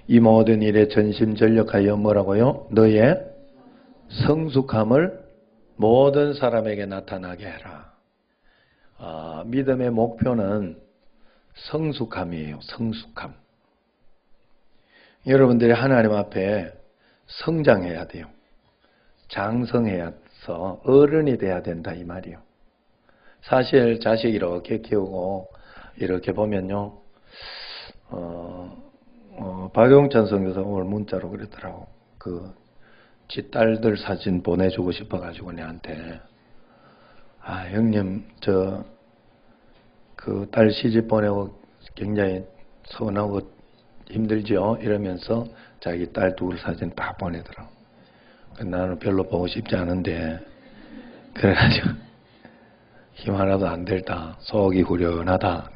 이 모든 일에 전심전력하여 뭐라고요? 너의 성숙함을 모든 사람에게 나타나게 해라. 믿음의 목표는 성숙함이에요. 성숙함. 여러분들이 하나님 앞에 성장해야 돼요. 장성해서 어른이 돼야 된다 이 말이에요. 사실 자식 이렇게 키우고 이렇게 보면요. 박용찬 선교사 오늘 문자로 그러더라고. 지 딸들 사진 보내주고 싶어가지고 내한테 형님 그 딸 시집 보내고 굉장히 서운하고 힘들죠? 이러면서 자기 딸 둘 사진 딱 보내더라고. 나는 별로 보고 싶지 않은데 그래가지고 힘 하나도 안 들다. 속이 후련하다.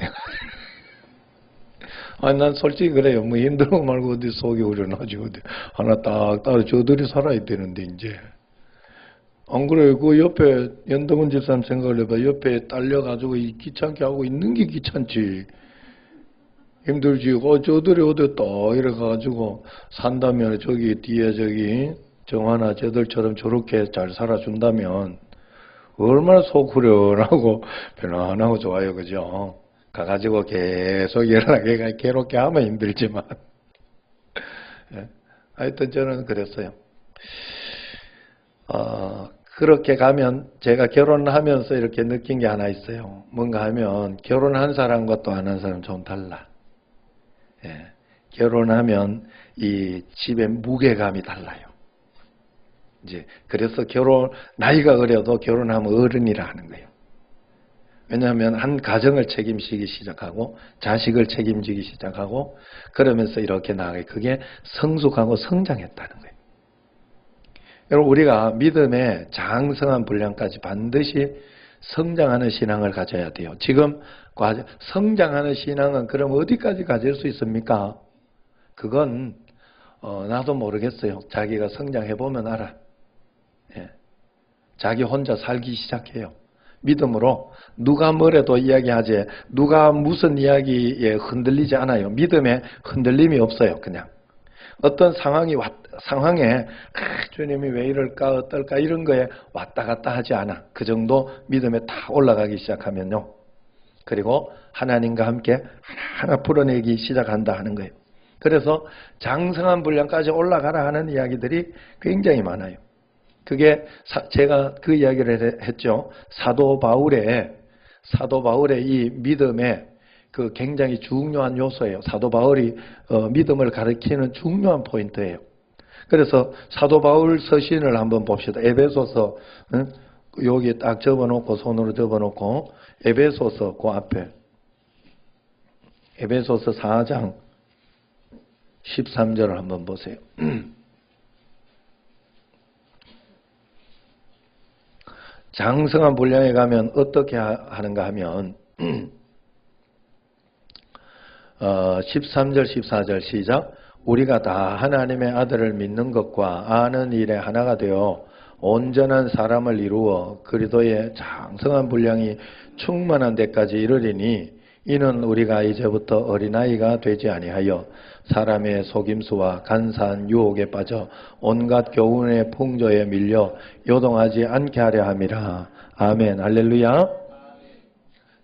아니 난 솔직히 그래요. 뭐 힘들고 말고 어디 속이 후련하지 어디 하나 딱 저들이 살아야 되는데 이제 안 그래요. 그 옆에 연동은 집사람 생각을 해봐. 옆에 딸려가지고 귀찮게 하고 있는 게 귀찮지. 힘들지. 저들이 어디 또 이래가지고 산다면 저기 뒤에 저기 정화나 저들처럼 저렇게 잘 살아준다면 얼마나 속 후련하고 편안하고 좋아요. 그죠? 가가지고 계속 여러 개가 괴롭게 하면 힘들지만 하여튼 저는 그랬어요. 그렇게 가면 제가 결혼하면서 이렇게 느낀 게 하나 있어요. 뭔가 하면 결혼한 사람과 또 안 한 사람 좀 달라. 결혼하면 이 집의 무게감이 달라요. 이제 그래서 나이가 어려도 결혼하면 어른이라 하는 거예요. 왜냐하면 한 가정을 책임지기 시작하고 자식을 책임지기 시작하고 그러면서 이렇게 나아가요. 그게 성숙하고 성장했다는 거예요. 여러분 우리가 믿음의 장성한 분량까지 반드시 성장하는 신앙을 가져야 돼요. 지금 성장하는 신앙은 그럼 어디까지 가질 수 있습니까? 그건 나도 모르겠어요. 자기가 성장해보면 알아. 자기 혼자 살기 시작해요. 믿음으로 누가 뭐래도 이야기하지 누가 무슨 이야기에 흔들리지 않아요. 믿음에 흔들림이 없어요. 그냥 어떤 상황에 주님이 왜 이럴까 어떨까 이런 거에 왔다 갔다 하지 않아. 그 정도 믿음에 다 올라가기 시작하면요. 그리고 하나님과 함께 하나하나 풀어내기 시작한다 하는 거예요. 그래서 장성한 분량까지 올라가라 하는 이야기들이 굉장히 많아요. 그게 제가 그 이야기를 했죠. 사도 바울의 이 믿음의 그 굉장히 중요한 요소예요. 사도 바울이 믿음을 가리키는 중요한 포인트예요. 그래서 사도 바울 서신을 한번 봅시다. 에베소서 여기 딱 접어놓고 손으로 접어놓고 에베소서 그 앞에 에베소서 4장 13절을 한번 보세요. 장성한 분량에 가면 어떻게 하는가 하면 13절 14절 시작. 우리가 다 하나님의 아들을 믿는 것과 아는 일에 하나가 되어 온전한 사람을 이루어 그리스도의 장성한 분량이 충만한 데까지 이르리니 이는 우리가 이제부터 어린아이가 되지 아니하여 사람의 속임수와 간사한 유혹에 빠져 온갖 교훈의 풍조에 밀려 요동하지 않게 하려 함이라. 아멘. 할렐루야.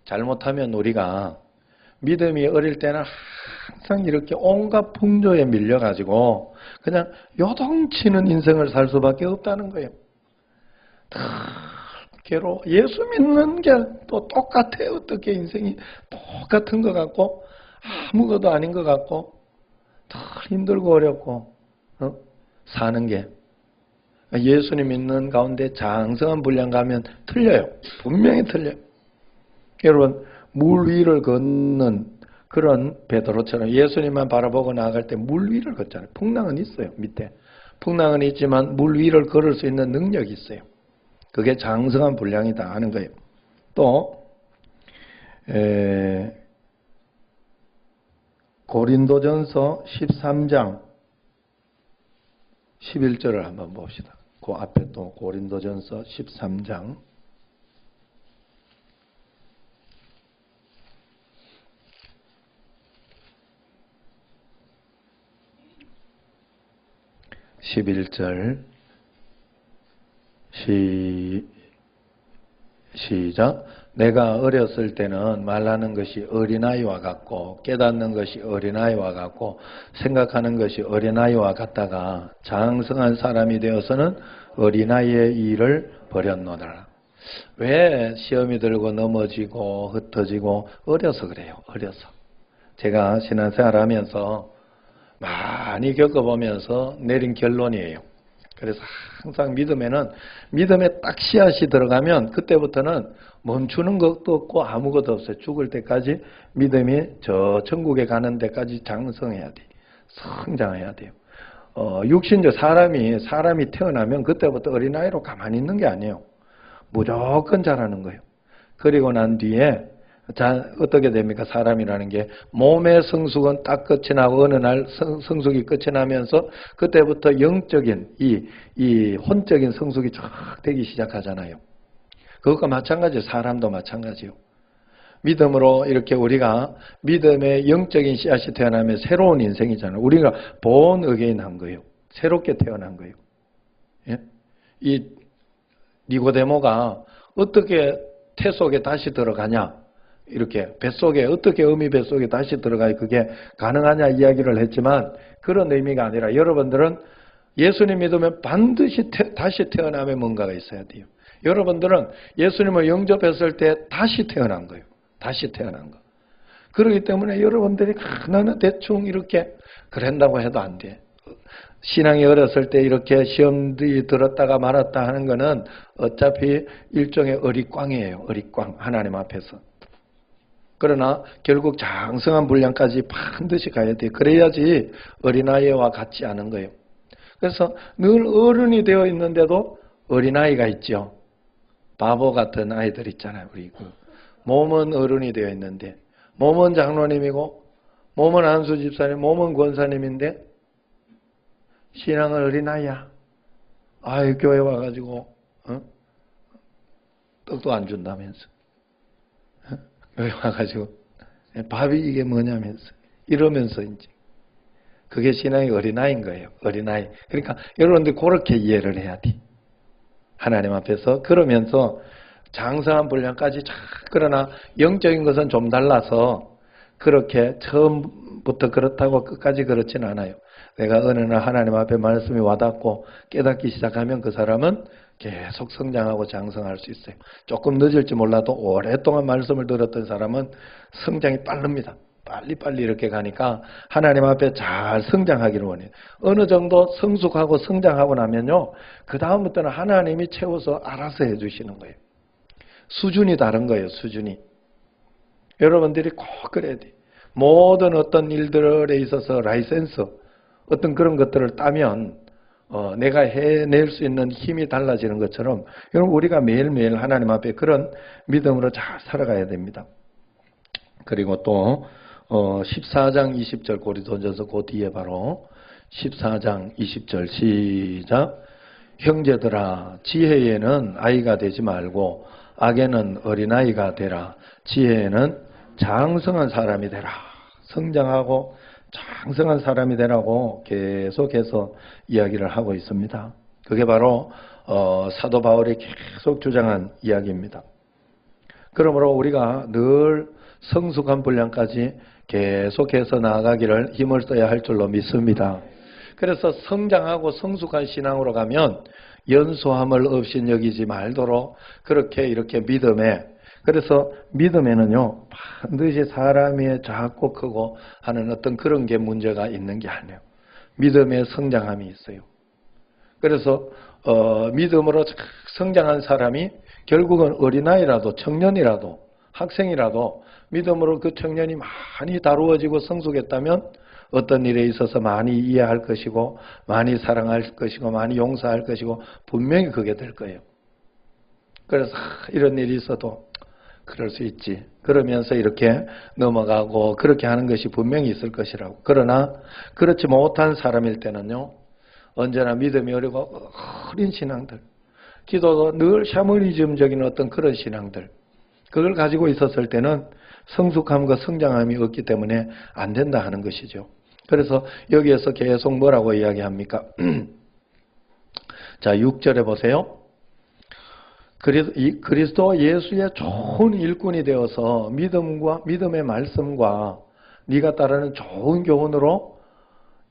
잘못하면 우리가 믿음이 어릴 때는 항상 이렇게 온갖 풍조에 밀려가지고 그냥 요동치는 인생을 살 수밖에 없다는 거예요. 괴로워. 예수 믿는 게 또 똑같아요. 어떻게 인생이 똑같은 것 같고 아무것도 아닌 것 같고 더 힘들고 어렵고 사는 게 예수님 믿는 가운데 장성한 분량 가면 틀려요. 분명히 틀려요. 여러분 물 위를 걷는 그런 베드로처럼 예수님만 바라보고 나아갈 때 물 위를 걷잖아요. 풍랑은 있어요. 밑에. 풍랑은 있지만 물 위를 걸을 수 있는 능력이 있어요. 그게 장성한 분량이다 하는 거예요. 또 고린도전서 13장 11절을 한번 봅시다. 그 앞에 또 고린도전서 13장 11절 시작. 내가 어렸을 때는 말하는 것이 어린아이와 같고 깨닫는 것이 어린아이와 같고 생각하는 것이 어린아이와 같다가 장성한 사람이 되어서는 어린아이의 일을 버렸노라. 왜 시험이 들고 넘어지고 흩어지고 어려서 그래요. 어려서. 제가 신앙생활 하면서 많이 겪어보면서 내린 결론이에요. 그래서 항상 믿음에 딱 씨앗이 들어가면 그때부터는 멈추는 것도 없고 아무것도 없어요. 죽을 때까지 믿음이 저 천국에 가는 데까지 장성해야 돼. 성장해야 돼요. 육신적 사람이 태어나면 그때부터 어린아이로 가만히 있는 게 아니에요. 무조건 자라는 거예요. 그리고 난 뒤에 어떻게 됩니까? 사람이라는 게 몸의 성숙은 딱 끝이 나고 어느 날 성숙이 끝이 나면서 그때부터 영적인 이 혼적인 성숙이 쫙 되기 시작하잖아요. 그것과 마찬가지예요. 사람도 마찬가지예요. 믿음으로 이렇게 우리가 믿음의 영적인 씨앗이 태어나면 새로운 인생이잖아요. 우리가 본 어게인한 거예요. 새롭게 태어난 거예요. 예? 이 니고데모가 어떻게 태 속에 다시 들어가냐? 이렇게 뱃속에 어떻게 어미 뱃속에 다시 들어가야 그게 가능하냐 이야기를 했지만 그런 의미가 아니라 여러분들은 예수님 믿으면 반드시 다시 태어나면 뭔가가 있어야 돼요. 여러분들은 예수님을 영접했을 때 다시 태어난 거예요. 다시 태어난 거. 그렇기 때문에 여러분들이 나는 대충 이렇게 그런다고 해도 안 돼. 신앙이 어렸을 때 이렇게 시험들이 들었다가 말았다 하는 거는 어차피 일종의 어릿광이에요. 어릿광. 하나님 앞에서. 그러나 결국 장성한 분량까지 반드시 가야 돼요. 그래야지 어린아이와 같지 않은 거예요. 그래서 늘 어른이 되어 있는데도 어린아이가 있죠. 바보 같은 아이들 있잖아요. 우리 몸은 어른이 되어 있는데 몸은 장로님이고 몸은 안수 집사님, 몸은 권사님인데 신앙은 어린아이야. 아유 교회 와가지고 떡도 안 준다면서. 교회 와가지고 밥이 이게 뭐냐면서 이러면서 이제 그게 신앙의 어린아이인 거예요. 어린아이. 그러니까 여러분들 그렇게 이해를 해야 돼. 하나님 앞에서 그러면서 장성한 분량까지 그러나 영적인 것은 좀 달라서 그렇게 처음부터 그렇다고 끝까지 그렇진 않아요. 내가 어느 날 하나님 앞에 말씀이 와닿고 깨닫기 시작하면 그 사람은 계속 성장하고 장성할 수 있어요. 조금 늦을지 몰라도 오랫동안 말씀을 들었던 사람은 성장이 빠릅니다. 빨리빨리 이렇게 가니까 하나님 앞에 잘 성장하기를 원해요. 어느 정도 성숙하고 성장하고 나면요. 그 다음부터는 하나님이 채워서 알아서 해주시는 거예요. 수준이 다른 거예요. 수준이. 여러분들이 꼭 그래야 돼요. 모든 어떤 일들에 있어서 라이센스 어떤 그런 것들을 따면 내가 해낼 수 있는 힘이 달라지는 것처럼 여러분 우리가 매일매일 하나님 앞에 그런 믿음으로 잘 살아가야 됩니다. 그리고 또 14장 20절 고린도전서 그 뒤에 바로 14장 20절 시작. 형제들아 지혜에는 아이가 되지 말고 악에는 어린아이가 되라. 지혜에는 장성한 사람이 되라. 성장하고 장성한 사람이 되라고 계속해서 이야기를 하고 있습니다. 그게 바로 사도 바울이 계속 주장한 이야기입니다. 그러므로 우리가 늘 성숙한 분량까지 계속해서 나아가기를 힘을 써야 할 줄로 믿습니다. 그래서 성장하고 성숙한 신앙으로 가면 연소함을 없이 여기지 말도록 그렇게 이렇게 믿음에 그래서 믿음에는요 반드시 사람이 작고 크고 하는 어떤 그런 게 문제가 있는 게 아니에요. 믿음의 성장함이 있어요. 그래서 믿음으로 성장한 사람이 결국은 어린아이라도 청년이라도 학생이라도 믿음으로 그 청년이 많이 다루어지고 성숙했다면 어떤 일에 있어서 많이 이해할 것이고 많이 사랑할 것이고 많이 용서할 것이고 분명히 그게 될 거예요. 그래서 이런 일이 있어도 그럴 수 있지. 그러면서 이렇게 넘어가고 그렇게 하는 것이 분명히 있을 것이라고. 그러나 그렇지 못한 사람일 때는요. 언제나 믿음이 어리고 어린 신앙들. 기도도 늘 샤머니즘적인 어떤 그런 신앙들. 그걸 가지고 있었을 때는 성숙함과 성장함이 없기 때문에 안 된다 하는 것이죠. 그래서 여기에서 계속 뭐라고 이야기합니까? 자, 6절에 보세요. 그리스도 예수의 좋은 일꾼이 되어서 믿음의 말씀과 네가 따르는 좋은 교훈으로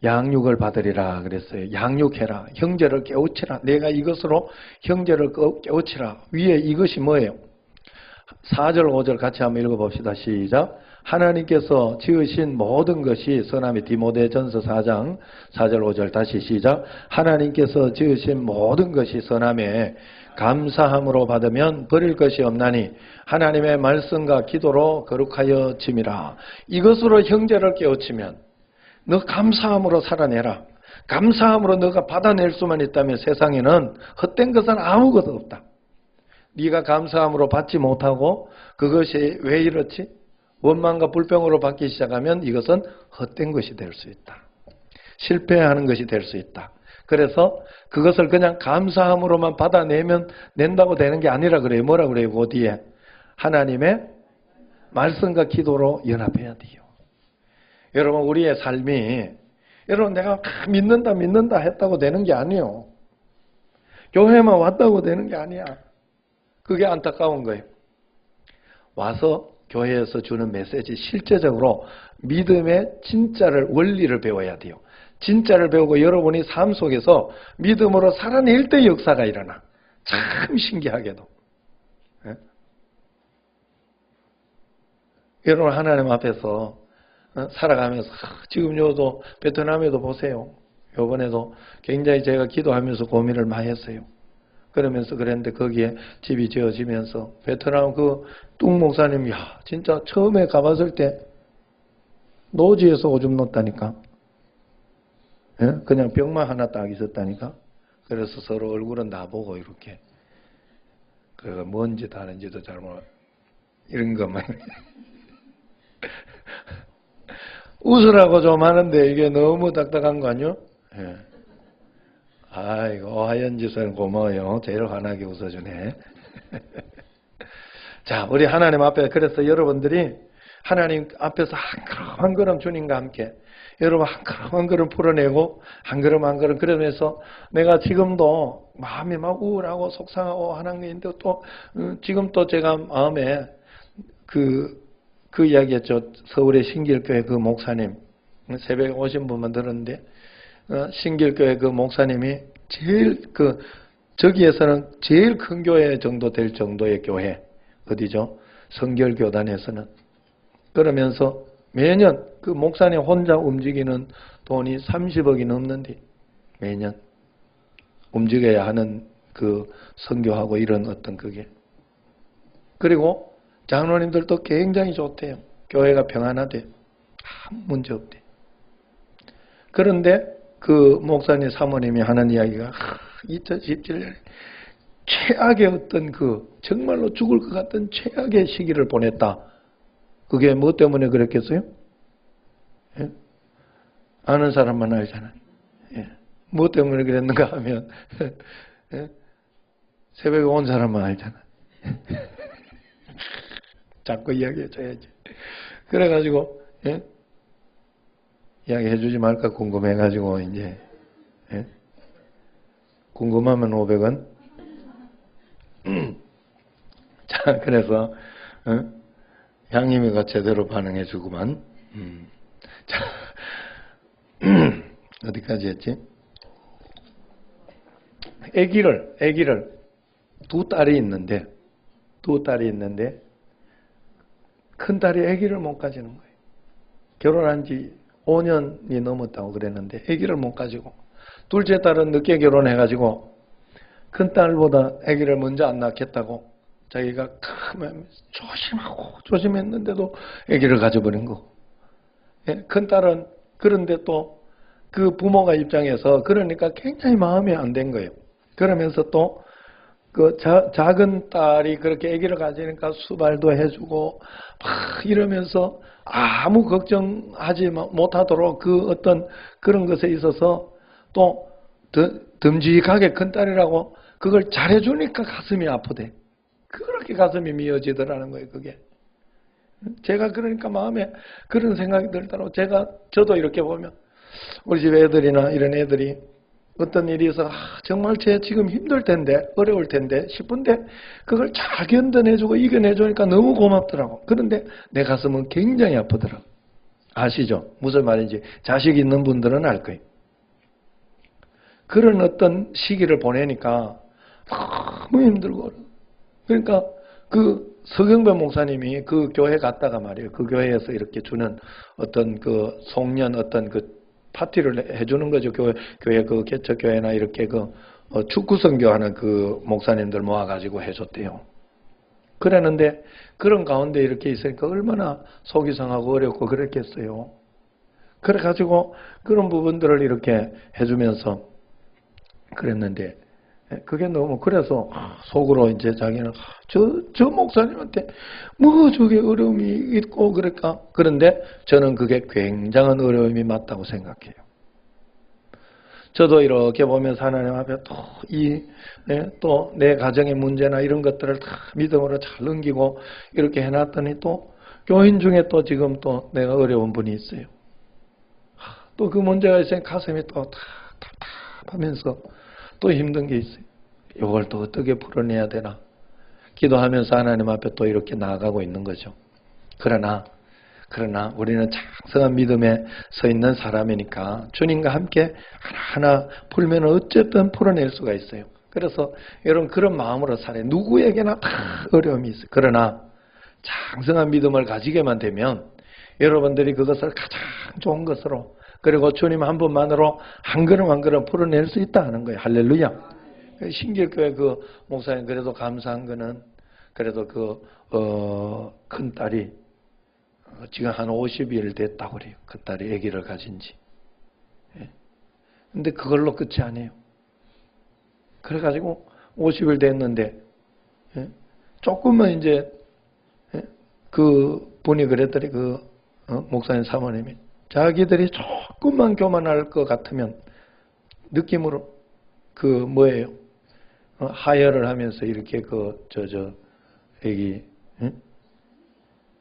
양육을 받으리라 그랬어요. 양육해라. 형제를 깨우치라. 내가 이것으로 형제를 깨우치라. 위에 이것이 뭐예요? 4절 5절 같이 한번 읽어봅시다. 시작. 하나님께서 지으신 모든 것이 선함이 디모데전서 4장 4절 5절 다시 시작. 하나님께서 지으신 모든 것이 선함에 감사함으로 받으면 버릴 것이 없나니 하나님의 말씀과 기도로 거룩하여 짐이라. 이것으로 형제를 깨우치면 너 감사함으로 살아내라. 감사함으로 너가 받아낼 수만 있다면 세상에는 헛된 것은 아무것도 없다. 네가 감사함으로 받지 못하고 그것이 왜 이렇지? 원망과 불평으로 받기 시작하면 이것은 헛된 것이 될 수 있다. 실패하는 것이 될 수 있다. 그래서 그것을 그냥 감사함으로만 받아내면 낸다고 되는 게 아니라 그래요. 뭐라 그래요? 그 뒤에 하나님의 말씀과 기도로 연합해야 돼요. 여러분 우리의 삶이 여러분 내가 믿는다 했다고 되는 게 아니에요. 교회만 왔다고 되는 게 아니야. 그게 안타까운 거예요. 와서 교회에서 주는 메시지 실제적으로 믿음의 진짜를 원리를 배워야 돼요. 진짜를 배우고 여러분이 삶 속에서 믿음으로 살아낼 때 역사가 일어나. 참 신기하게도. 예? 여러분 하나님 앞에서 살아가면서 지금 요도 베트남에도 보세요. 요번에도 굉장히 제가 기도하면서 고민을 많이 했어요. 그러면서 그랬는데 거기에 집이 지어지면서 베트남 그 뚱 목사님 진짜 처음에 가봤을 때 노지에서 오줌 놓았다니까. 예? 그냥 벽만 하나 딱 있었다니까. 그래서 서로 얼굴은 나보고 이렇게 그가 뭔지 다른지도 잘 몰라. 이런 것만 웃으라고 좀 하는데 이게 너무 딱딱한 거 아니요? 예. 아이고 하얀 짓은 고마워요. 제일 환하게 웃어주네. 자, 우리 하나님 앞에 그래서 여러분들이 하나님 앞에서 한 걸음 한 걸음 주님과 함께 여러분 한 걸음 한 걸음 풀어내고 한 걸음 한 걸음 그러면서 내가 지금도 마음이 막 우울하고 속상하고 하는 게 있는데 또 지금 또 제가 마음에 그 이야기했죠. 서울의 신길교회 그 목사님 새벽에 오신 분만 들었는데 신길교회 그 목사님이 제일 저기에서는 제일 큰 교회 정도 될 정도의 교회 어디죠? 성결교단에서는 그러면서 매년 그 목사님 혼자 움직이는 돈이 30억이 넘는데 매년 움직여야 하는 그 선교하고 이런 어떤 그게 그리고 장로님들도 굉장히 좋대요. 교회가 평안하대. 아무 문제 없대. 그런데 그 목사님 사모님이 하는 이야기가 2017년에 최악의 어떤 정말로 죽을 것 같은 최악의 시기를 보냈다. 그게 뭐 때문에 그랬겠어요? 예? 아는 사람만 알잖아요. 예. 뭐 때문에 그랬는가 하면 예? 새벽에 온 사람만 알잖아. 자꾸 이야기해줘야지. 그래가지고 예? 이야기해주지 말까 궁금해가지고 이제 예? 궁금하면 500원. 자, 그래서 향림이가 제대로 반응해주구만. 자, 어디까지 했지? 아기를 두 딸이 있는데 큰 딸이 아기를 못 가지는 거예요. 결혼한 지 5년이 넘었다고 그랬는데 아기를 못 가지고 둘째 딸은 늦게 결혼해가지고 큰 딸보다 아기를 먼저 안 낳겠다고 자기가 크면 조심했는데도 아기를 가져버린 거. 예, 큰 딸은 그런데 또 그 부모가 입장에서 그러니까 굉장히 마음이 안 된 거예요. 그러면서 또 그 작은 딸이 그렇게 아기를 가지니까 수발도 해주고 막 이러면서 아무 걱정하지 못하도록 그 어떤 그런 것에 있어서 또 듬직하게 큰 딸이라고 그걸 잘해주니까 가슴이 아프대. 그렇게 가슴이 미어지더라는 거예요, 그게. 제가 그러니까 마음에 그런 생각이 들더라고. 저도 이렇게 보면 우리 집 애들이나 이런 애들이 어떤 일이 있어 정말 쟤 지금 힘들 텐데 어려울 텐데 싶은데 그걸 잘 견뎌내주고 이겨내주니까 너무 고맙더라고. 그런데 내 가슴은 굉장히 아프더라고. 아시죠? 무슨 말인지 자식 있는 분들은 알 거예요. 그런 어떤 시기를 보내니까 너무 힘들고 그러니까 그 서경배 목사님이 그 교회 갔다가 말이에요. 그 교회에서 이렇게 주는 어떤 그 송년 어떤 그 파티를 해주는 거죠. 교회 그 개척교회나 이렇게 그 축구 선교하는 그 목사님들 모아가지고 해줬대요. 그랬는데 그런 가운데 이렇게 있으니까 얼마나 속이 상하고 어렵고 그랬겠어요. 그래가지고 그런 부분들을 이렇게 해주면서 그랬는데 그게 너무 그래서 속으로 이제 자기는 저 목사님한테 뭐 저게 어려움이 있고 그럴까? 그런데 저는 그게 굉장한 어려움이 맞다고 생각해요. 저도 이렇게 보면서 하나님 앞에 또 내 가정의 문제나 이런 것들을 다 믿음으로 잘 넘기고 이렇게 해놨더니 또 교인 중에 또 지금 또 내가 어려운 분이 있어요. 또 그 문제가 있으니 가슴이 또 답답하면서 또 힘든 게 있어요. 이걸 또 어떻게 풀어내야 되나. 기도하면서 하나님 앞에 또 이렇게 나아가고 있는 거죠. 그러나 우리는 장성한 믿음에 서 있는 사람이니까 주님과 함께 하나하나 풀면 어쨌든 풀어낼 수가 있어요. 그래서 여러분 그런 마음으로 살아요. 누구에게나 다 어려움이 있어요. 그러나 장성한 믿음을 가지게만 되면 여러분들이 그것을 가장 좋은 것으로 그리고 주님 한 분만으로 한 걸음 한 걸음 풀어낼 수 있다 하는 거예요. 할렐루야. 신길교회 그 목사님 그래도 감사한 거는 그래도 큰 딸이 지금 한 50일 됐다고 그래요. 그 딸이 아기를 가진 지. 근데 그걸로 끝이 아니에요. 그래가지고 50일 됐는데 조금만 이제 그 분이 그랬더니 목사님 사모님이 자기들이 조금만 교만할 것 같으면 느낌으로 뭐예요? 하혈을 하면서 이렇게 애기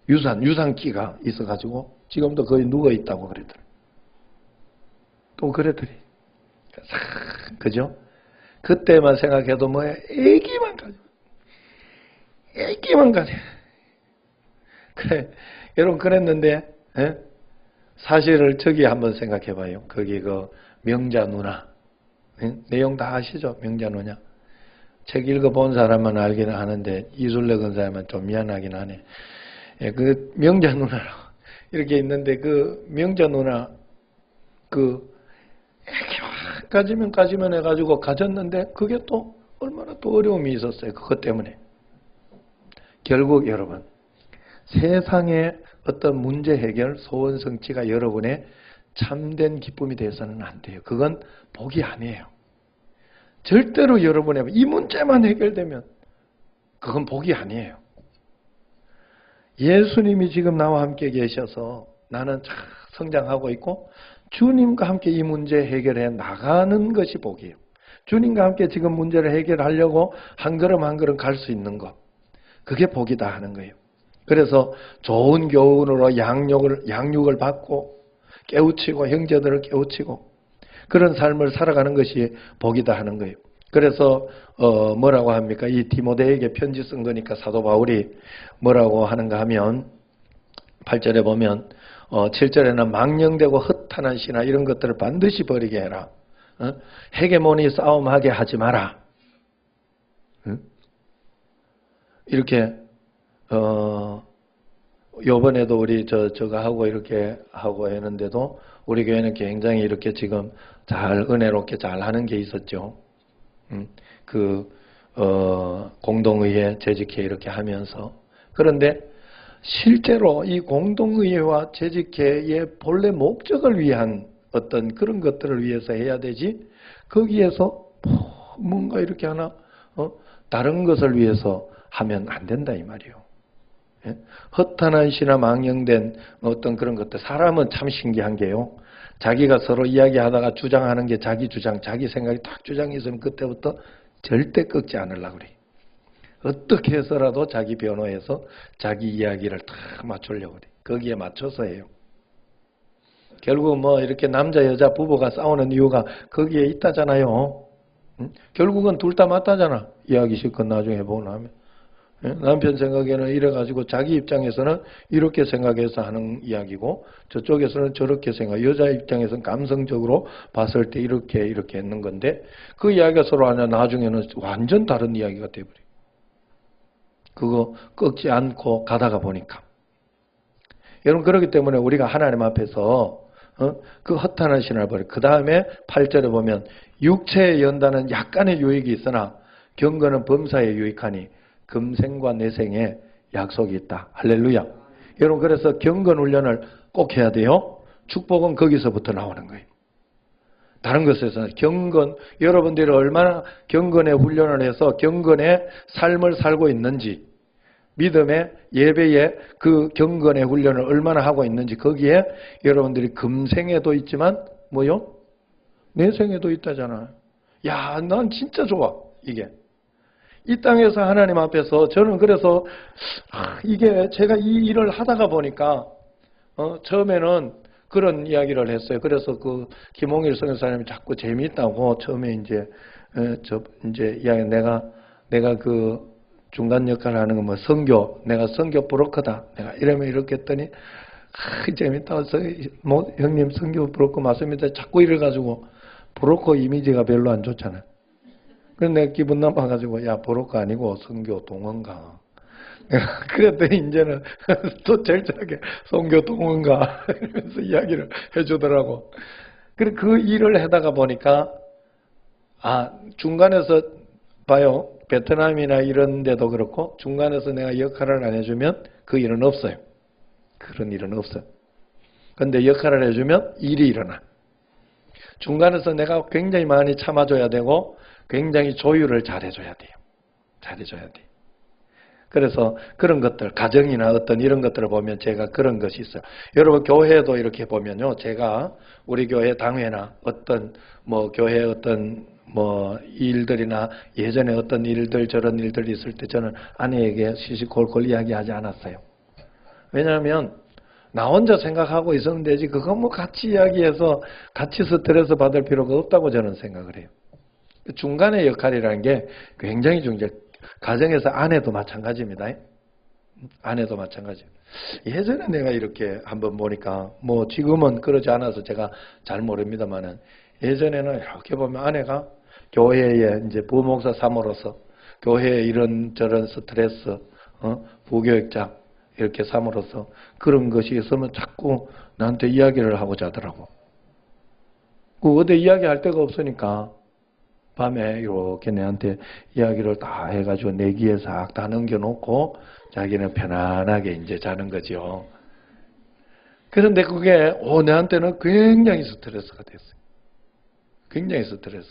유산기가 있어가지고 지금도 거의 누워 있다고 그랬더니 또 그랬더니 그죠? 그때만 생각해도 뭐야? 애기만 가지. 그래 여러분 그랬는데 사실을 저기 한번 생각해봐요. 거기 명자 누나 내용 다 아시죠? 명자 누나 책 읽어본 사람은 알기는 하는데 이술래 근사님은 좀 미안하긴 하네. 그 명자 누나라고 이렇게 있는데 그 명자 누나 가지면 해가지고 가졌는데 그게 또 얼마나 또 어려움이 있었어요. 그것 때문에. 결국 여러분 세상의 어떤 문제 해결 소원 성취가 여러분의 참된 기쁨이 되어서는 안 돼요. 그건 복이 아니에요. 절대로 여러분의 이 문제만 해결되면 그건 복이 아니에요. 예수님이 지금 나와 함께 계셔서 나는 잘 성장하고 있고 주님과 함께 이 문제 해결해 나가는 것이 복이에요. 주님과 함께 지금 문제를 해결하려고 한 걸음 한 걸음 갈 수 있는 것. 그게 복이다 하는 거예요. 그래서 좋은 교훈으로 양육을 받고 깨우치고 형제들을 깨우치고 그런 삶을 살아가는 것이 복이다 하는 거예요. 그래서 뭐라고 합니까? 이 디모데에게 편지 쓴 거니까 사도 바울이 뭐라고 하는가 하면 8절에 보면 7절에는 망령되고 허탄한 신화 이런 것들을 반드시 버리게 해라. 헤게모니 싸움하게 하지 마라. 이렇게 요번에도 우리 저거 하고 이렇게 하고 했는데도 우리 교회는 굉장히 이렇게 지금 잘 은혜롭게 잘 하는 게 있었죠. 공동의회 재직회 이렇게 하면서. 그런데 실제로 이 공동의회와 재직회의 본래 목적을 위한 어떤 그런 것들을 위해서 해야 되지 거기에서 뭔가 이렇게 하나 다른 것을 위해서 하면 안 된다 이 말이에요. 허탄한 시나 망령된 어떤 그런 것들 사람은 참 신기한 게요. 자기가 서로 이야기하다가 주장하는 게 자기 주장 자기 생각이 딱 주장이 있으면 그때부터 절대 꺾지 않으려고 그래. 어떻게 해서라도 자기 변호해서 자기 이야기를 다 맞추려고 그래. 거기에 맞춰서 해요. 결국 뭐 이렇게 남자 여자 부부가 싸우는 이유가 거기에 있다잖아요. 결국은 둘 다 맞다잖아. 이야기 실컷 나중에 보고 나면. 남편 생각에는 이래가지고 자기 입장에서는 이렇게 생각해서 하는 이야기고 저쪽에서는 저렇게 생각, 여자 입장에서는 감성적으로 봤을 때 이렇게 했는 건데 그 이야기가 서로 하냐 나중에는 완전 다른 이야기가 돼버려. 그거 꺾지 않고 가다가 보니까. 여러분 그렇기 때문에 우리가 하나님 앞에서 그 허탄한 신을 버려. 그 다음에 8절에 보면 육체에 연다는 약간의 유익이 있으나 경건은 범사에 유익하니 금생과 내생에 약속이 있다. 할렐루야. 여러분 그래서 경건 훈련을 꼭 해야 돼요. 축복은 거기서부터 나오는 거예요. 다른 것에서는 경건, 여러분들이 얼마나 경건의 훈련을 해서 경건의 삶을 살고 있는지, 믿음의 예배의 그 경건의 훈련을 얼마나 하고 있는지 거기에 여러분들이 금생에도 있지만 뭐요? 내생에도 있다잖아요. 야, 난 진짜 좋아. 이게. 이 땅에서 하나님 앞에서 저는 그래서 이게 제가 이 일을 하다가 보니까 처음에는 그런 이야기를 했어요. 그래서 그 김홍일 선교사님이 자꾸 재미있다고 처음에 이제 이야기 내가 그 중간 역할을 하는 거 뭐 선교, 내가 선교 브로커다. 내가 이러면 이렇게 했더니 재밌다고 뭐 형님 선교 브로커 맞습니다. 자꾸 이래가지고 브로커 이미지가 별로 안 좋잖아요. 그래서 내가 기분 나빠가지고 야 브로커 아니고 선교 동원가. 그랬더니 이제는 또 절절하게 선교 동원가 이러면서 이야기를 해주더라고. 그래 그 일을 하다가 보니까 중간에서 봐요. 베트남이나 이런 데도 그렇고 중간에서 내가 역할을 안 해주면 그 일은 없어요. 그런 일은 없어요. 그런데 역할을 해주면 일이 일어나. 중간에서 내가 굉장히 많이 참아줘야 되고 굉장히 조율을 잘해줘야 돼요. 잘해줘야 돼요. 그래서 그런 것들, 가정이나 어떤 이런 것들을 보면 제가 그런 것이 있어요. 여러분 교회도 이렇게 보면요. 제가 우리 교회 당회나 어떤 뭐 교회 어떤 뭐 일들이나 예전에 어떤 일들 저런 일들이 있을 때 저는 아내에게 시시콜콜 이야기하지 않았어요. 왜냐하면 나 혼자 생각하고 있으면 되지 그거 뭐 같이 이야기해서 같이 스트레스 받을 필요가 없다고 저는 생각을 해요. 중간의 역할이라는 게 굉장히 중요해요. 가정에서 아내도 마찬가지입니다. 아내도 마찬가지. 예전에 내가 이렇게 한번 보니까 뭐 지금은 그러지 않아서 제가 잘 모릅니다만은 예전에는 이렇게 보면 아내가 교회에 이제 부목사 삼으로서 교회에 이런저런 스트레스, 부교육자 이렇게 삼으로서 그런 것이 있으면 자꾸 나한테 이야기를 하고자 하더라고. 그 어디 이야기할 데가 없으니까 밤에 이렇게 내한테 이야기를 다 해가지고 내 귀에 싹 다 넘겨놓고 자기는 편안하게 이제 자는 거죠. 그런데 그게 내한테는 굉장히 스트레스가 됐어요. 굉장히 스트레스.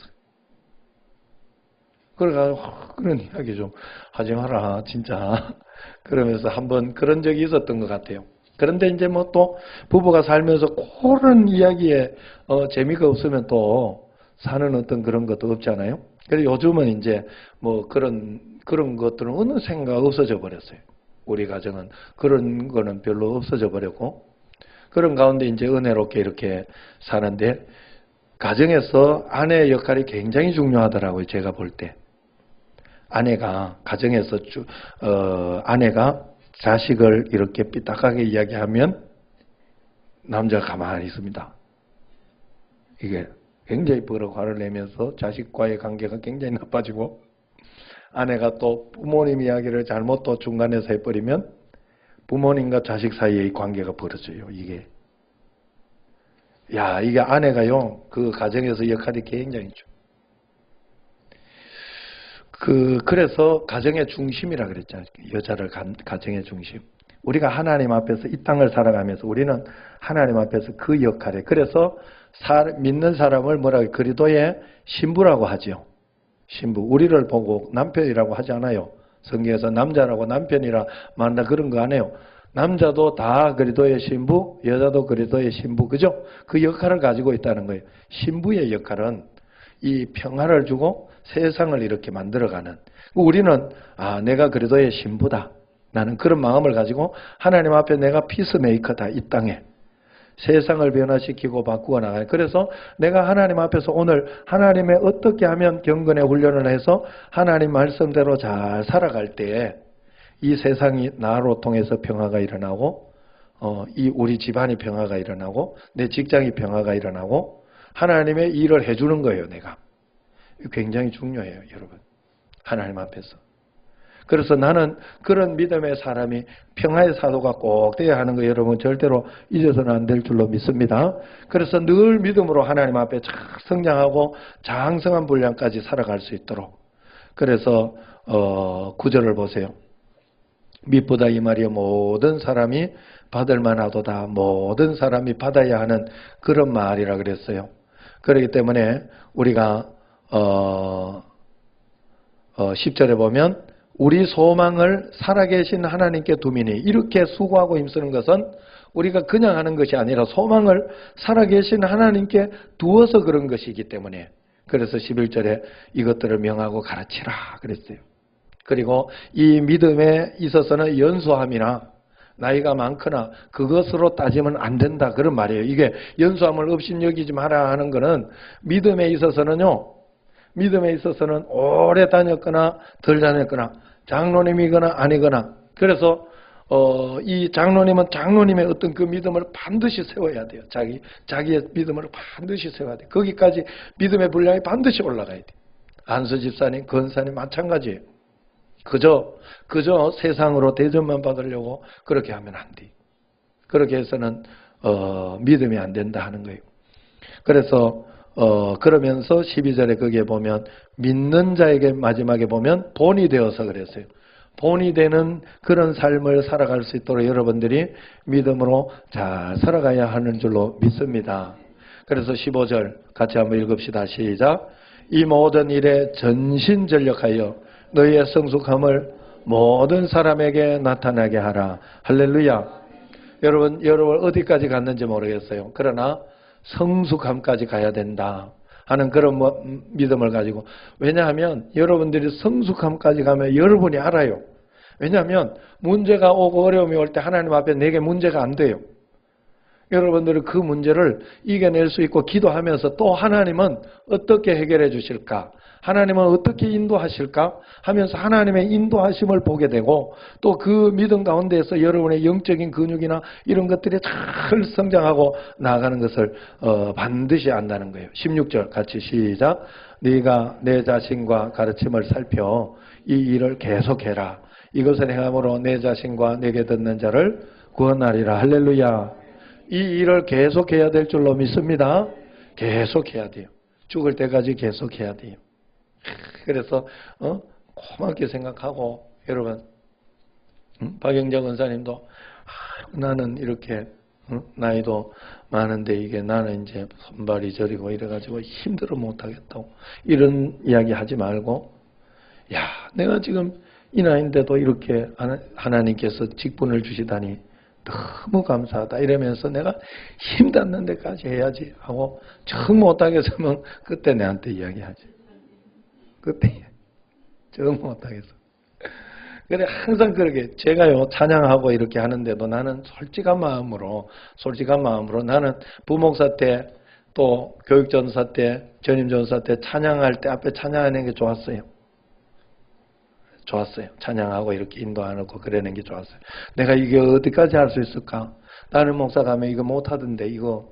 그래가지고 그런 이야기 좀 하지 마라 진짜. 그러면서 한번 그런 적이 있었던 것 같아요. 그런데 이제 뭐 또 부부가 살면서 그런 이야기에 재미가 없으면 또 사는 어떤 그런 것도 없잖아요. 그래서 요즘은 이제 뭐 그런 것들은 어느샌가 없어져 버렸어요. 우리 가정은 그런 거는 별로 없어져 버렸고 그런 가운데 이제 은혜롭게 이렇게 사는데 가정에서 아내의 역할이 굉장히 중요하더라고요. 제가 볼 때. 아내가 가정에서 아내가 자식을 이렇게 삐딱하게 이야기하면 남자가 가만히 있습니다. 이게 굉장히 버럭 화를 내면서 자식과의 관계가 굉장히 나빠지고 아내가 또 부모님 이야기를 잘못 또 중간에서 해버리면 부모님과 자식 사이의 관계가 벌어져요. 이게 아내가요 그 가정에서 역할이 굉장히 중. 그래서 가정의 중심이라 그랬잖아요. 여자를 가정의 중심. 우리가 하나님 앞에서 이 땅을 살아가면서 우리는 하나님 앞에서 그 역할에 그래서 믿는 사람을 그리스도의 신부라고 하죠. 신부. 우리를 보고 남편이라고 하지 않아요. 성경에서 남자라고 남편이라 말한다 그런 거 안 해요. 남자도 다 그리스도의 신부, 여자도 그리스도의 신부. 그죠? 그 역할을 가지고 있다는 거예요. 신부의 역할은 이 평화를 주고 세상을 이렇게 만들어가는. 우리는 내가 그리스도의 신부다. 나는 그런 마음을 가지고 하나님 앞에 내가 피스메이커다. 이 땅에. 세상을 변화시키고 바꾸어 나가요. 그래서 내가 하나님 앞에서 오늘 하나님의 어떻게 하면 경건의 훈련을 해서 하나님 말씀대로 잘 살아갈 때에 이 세상이 나로 통해서 평화가 일어나고 이 우리 집안이 평화가 일어나고 내 직장이 평화가 일어나고 하나님의 일을 해주는 거예요. 내가. 굉장히 중요해요. 여러분. 하나님 앞에서. 그래서 나는 그런 믿음의 사람이 평화의 사도가 꼭 돼야 하는 거 여러분 절대로 잊어서는 안 될 줄로 믿습니다. 그래서 늘 믿음으로 하나님 앞에 잘 성장하고 장성한 분량까지 살아갈 수 있도록. 그래서 9절을 보세요. 밑보다 이 말이여 모든 사람이 받을 만하도다. 모든 사람이 받아야 하는 그런 말이라 그랬어요. 그렇기 때문에 우리가 10절에 보면 우리 소망을 살아계신 하나님께 두미니 이렇게 수고하고 힘쓰는 것은 우리가 그냥 하는 것이 아니라 소망을 살아계신 하나님께 두어서 그런 것이기 때문에 그래서 11절에 이것들을 명하고 가르치라 그랬어요. 그리고 이 믿음에 있어서는 연소함이나 나이가 많거나 그것으로 따지면 안 된다 그런 말이에요. 이게 연소함을 업신여기지 마라 하는 것은 믿음에 있어서는요. 믿음에 있어서는 오래 다녔거나 덜 다녔거나 장로님이거나 아니거나 그래서 이 장로님은 장로님의 어떤 그 믿음을 반드시 세워야 돼요. 자기의 믿음을 반드시 세워야 돼요. 거기까지 믿음의 분량이 반드시 올라가야 돼요. 안수 집사님, 권사님 마찬가지예요. 그저 세상으로 대접만 받으려고 그렇게 하면 안 돼. 그렇게 해서는 믿음이 안 된다 하는 거예요. 그래서 그러면서 12절에 거기에 보면 믿는 자에게 마지막에 보면 본이 되어서 그랬어요. 본이 되는 그런 삶을 살아갈 수 있도록 여러분들이 믿음으로 잘 살아가야 하는 줄로 믿습니다. 그래서 15절 같이 한번 읽읍시다. 시작. 이 모든 일에 전신전력하여 너희의 성숙함을 모든 사람에게 나타나게 하라. 할렐루야. 여러분 어디까지 갔는지 모르겠어요. 그러나 성숙함까지 가야 된다 하는 그런 믿음을 가지고 왜냐하면 여러분들이 성숙함까지 가면 여러분이 알아요. 왜냐하면 문제가 오고 어려움이 올 때 하나님 앞에 내게 문제가 안 돼요. 여러분들은 그 문제를 이겨낼 수 있고 기도하면서 또 하나님은 어떻게 해결해 주실까? 하나님은 어떻게 인도하실까? 하면서 하나님의 인도하심을 보게 되고 또 그 믿음 가운데에서 여러분의 영적인 근육이나 이런 것들이 잘 성장하고 나아가는 것을 반드시 안다는 거예요. 16절 같이 시작. 네가 내 자신과 가르침을 살펴 이 일을 계속해라. 이것을 행함으로 내 자신과 내게 듣는 자를 구원하리라. 할렐루야. 이 일을 계속해야 될 줄로 믿습니다. 계속해야 돼요. 죽을 때까지 계속해야 돼요. 그래서 고맙게 생각하고 여러분 박영정 원사님도 나는 이렇게 나이도 많은데 이게 나는 이제 손발이 저리고 이래가지고 힘들어 못하겠다고 이런 이야기 하지 말고 야 내가 지금 이 나이인데도 이렇게 하나님께서 직분을 주시다니 너무 감사하다 이러면서 내가 힘 닿는 데까지 해야지 하고 정 못하겠으면 그때 내한테 이야기하지. 그때 정 못하겠어. 그래 항상 그렇게 제가요 찬양하고 이렇게 하는데도 나는 솔직한 마음으로 나는 부목사 때 또 교육전사 때 전임전사 때 찬양할 때 앞에 찬양하는 게 좋았어요. 찬양하고 이렇게 인도하고 그러는 게 좋았어요. 내가 이게 어디까지 할 수 있을까? 다른 목사 가면 이거 못하던데 이거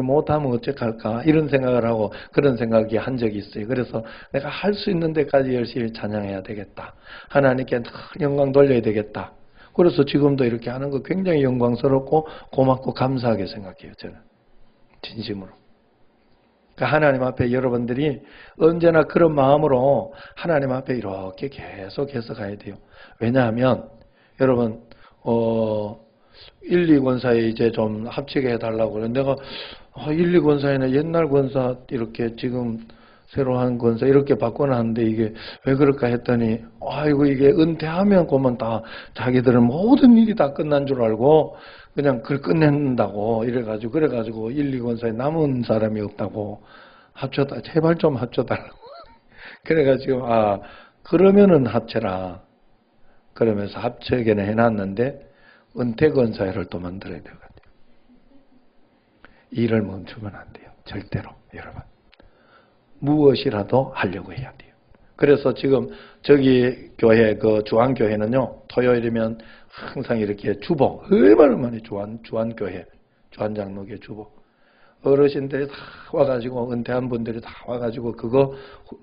못하면 어떡할까? 이런 생각을 하고 그런 생각이 한 적이 있어요. 그래서 내가 할 수 있는 데까지 열심히 찬양해야 되겠다. 하나님께 영광 돌려야 되겠다. 그래서 지금도 이렇게 하는 거 굉장히 영광스럽고 고맙고 감사하게 생각해요. 저는 진심으로. 그러니까 하나님 앞에 여러분들이 언제나 그런 마음으로 하나님 앞에 이렇게 계속해서 가야 돼요. 왜냐하면 여러분 1, 2권사에 이제 좀 합치게 해달라고 그래. 내가 1, 2권사에는 옛날 권사 이렇게 지금 새로 한 권사 이렇게 바꿔놨는데 이게 왜 그럴까 했더니 아이고 이게 은퇴하면 그러면 다 자기들은 모든 일이 다 끝난 줄 알고 그냥 그걸 끝낸다고 이래가지고 그래가지고 1, 2권사에 남은 사람이 없다고 합쳐다 제발 좀 합쳐달라고 그래가지고 그러면은 합쳐라 그러면서 합쳐게는 해놨는데 은퇴 권사회를 또 만들어야 될 것 같아요. 일을 멈추면 안 돼요. 절대로 여러분. 무엇이라도 하려고 해야 돼요. 그래서 지금 저기 교회 그 주안교회는요, 토요일이면 항상 이렇게 주보, 얼마나 많이 주안교회, 주안장로교 주보, 어르신들이 다 와가지고, 은퇴한 분들이 다 와가지고 그거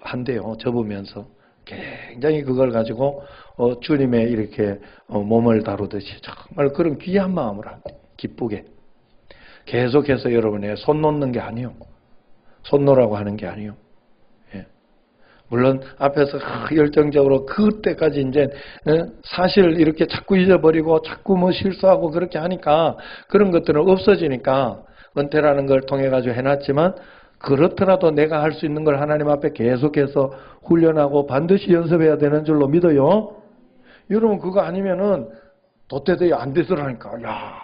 한대요. 접으면서 굉장히 그걸 가지고 주님의 이렇게 몸을 다루듯이 정말 그런 귀한 마음으로 기쁘게 계속해서 여러분의 손 놓는 게 아니요, 손 놓으라고 하는 게 아니요. 물론 앞에서 열정적으로 그때까지 이제 사실 이렇게 자꾸 잊어버리고 자꾸 뭐 실수하고 그렇게 하니까 그런 것들은 없어지니까 은퇴라는 걸 통해 가지고 해놨지만, 그렇더라도 내가 할 수 있는 걸 하나님 앞에 계속해서 훈련하고 반드시 연습해야 되는 줄로 믿어요. 여러분 그거 아니면은 도태되어 안 되더라니까. 야,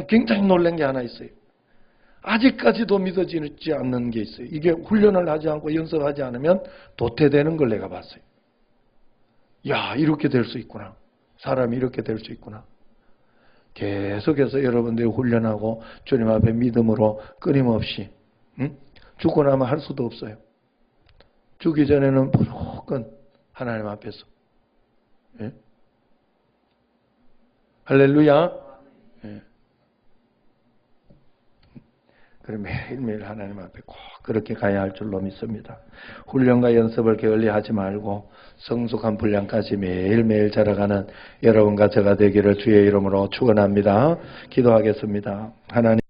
굉장히 놀란 게 하나 있어요. 아직까지도 믿어지지 않는 게 있어요. 이게 훈련을 하지 않고 연습하지 않으면 도태되는 걸 내가 봤어요. 야, 이렇게 될 수 있구나. 사람이 이렇게 될 수 있구나. 계속해서 여러분들이 훈련하고 주님 앞에 믿음으로 끊임없이, 죽고 나면 할 수도 없어요. 죽기 전에는 무조건 하나님 앞에서. 예? 할렐루야. 예. 그럼 매일매일 하나님 앞에 꼭 그렇게 가야 할 줄로 믿습니다. 훈련과 연습을 게을리하지 말고 성숙한 분량까지 매일매일 자라가는 여러분과 제가 되기를 주의 이름으로 축원합니다. 기도하겠습니다. 하나님.